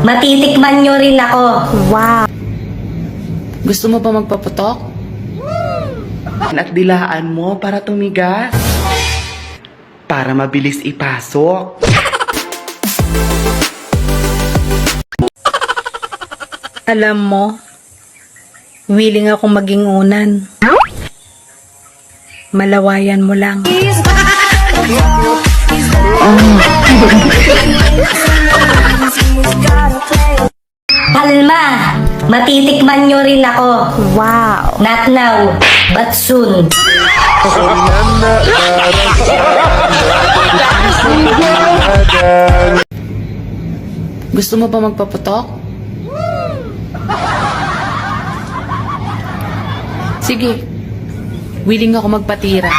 Matitikman nyo rin ako. Wow. Gusto mo ba magpaputok? At dilaan mo para tumigas? Para mabilis ipasok? Alam mo, willing akong maging unan. Malawayan mo lang. Palma, matitikman nyo rin ako. Wow. Not now, but soon. Gusto mo ba magpaputok? Sige, willing ako magpatira.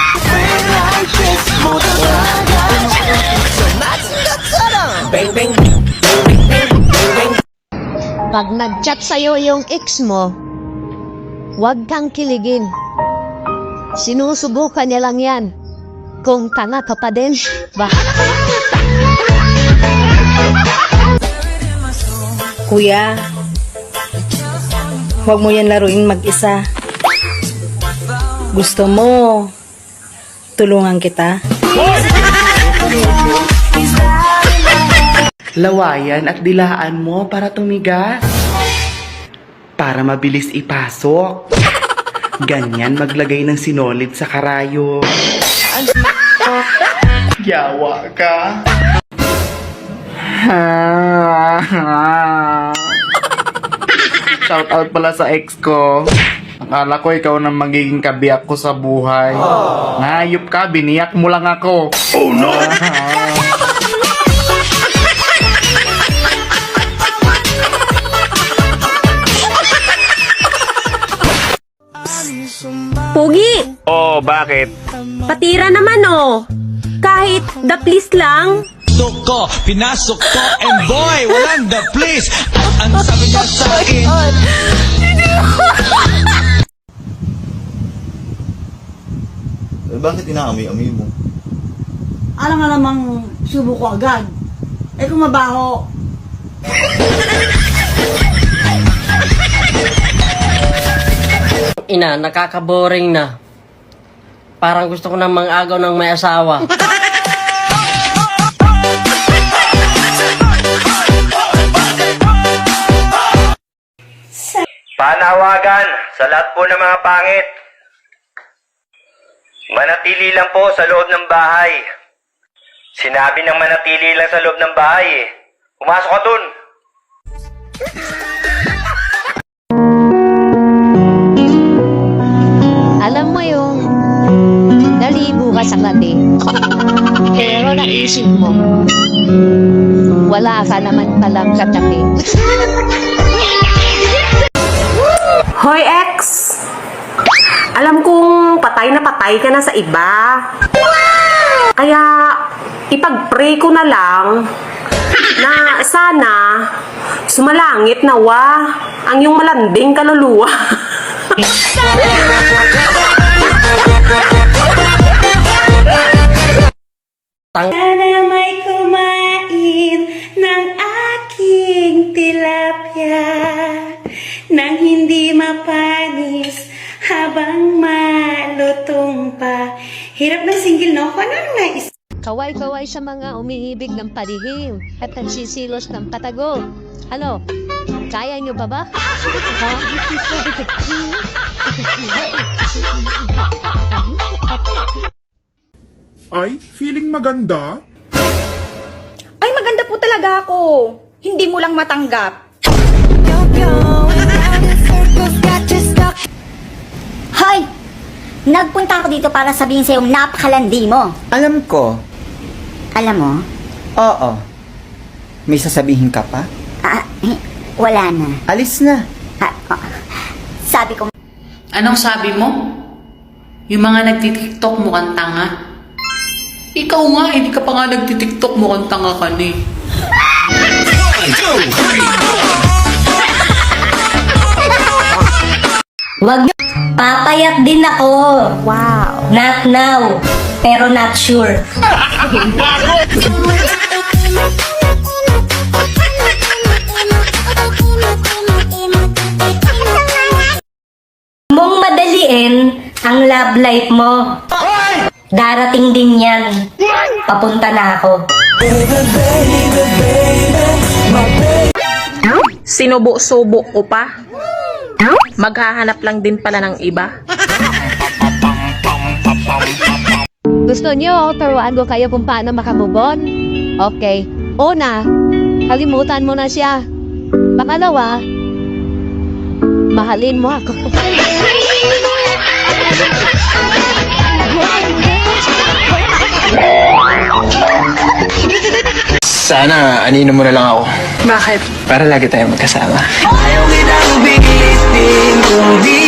Pag nag-chat sa'yo yung ex mo, huwag kang kiligin. Sinusubukan niya lang yan. Kung tanga ka pa din, ba? Kuya, huwag mo yan laruin mag-isa. Gusto mo, tulungan kita? Lawayan at dilaan mo para tumigas? Para mabilis ipasok? Ganyan maglagay ng sinolid sa karayo. Yawa ka. Shout out pala sa ex ko. Akala ko ikaw na magiging kabiyak ko sa buhay. Ngayop ka, biniyak mo lang ako. Oh no! Pogi, Oh, bakit? patira naman oh. Kahit the please lang. Pinasok ko, pinasok ko, and boy, walang the please. Ang sabi niya sa akin, Bakit inaamoy-amoy mo? Alam nga namang subo ko agad. Eh kung mabaho. Ina, nakaka-boring na. Parang gusto ko nang mang-agaw ng may asawa. Panawagan sa lahat po ng mga pangit. Manatili lang po sa loob ng bahay. Sinabi ng manatili lang sa loob ng bahay eh. Pumasok ka dun. Alam mo yung naligo ka sa gabi. Pero naisip mo, wala ka naman palang katabi. Hoy ex, alam kong patay na patay ka na sa iba. Kaya ipag-pray ko na lang na sana sumalangit nawa ang iyong malanding kaluluwa. Sana may kumain ng aking tilapia nang hindi mapanis habang malutong pa. Hirap na single, no? Kung ano nais? Kaway-kaway sa mga umiibig ng palihim at nagsisilos ng patago. Ano? Kaya nyo pa ba? Ay, feeling maganda? Ay, maganda po talaga ako. Hindi mo lang matanggap. Hoy! Nagpunta ako dito para sabihin sa'yo napakalandi mo. Alam ko. Alam mo? Oo. May sasabihin ka pa? Wala na. Alis na. Sabi ko, Anong sabi mo? Yung mga nagtitiktok mukhang tanga? Ikaw nga, hindi ka pa nga nagtitiktok mukhang tanga ka na eh. wag niyo. Papayat din ako. Wow. Not now, pero not sure. life mo. Darating din yan. Papunta na ako. Sinubo-subo ko pa. Maghahanap lang din pala ng iba. Gusto nyo, turuan ko kayo kung paano makamove on? Okay. Una, kalimutan mo na siya. Pangalawa, mahalin mo ako. Sana anino mo na lang ako. Bakit? Para lagi tayong magkasama. Ayaw kitang biglitin kung di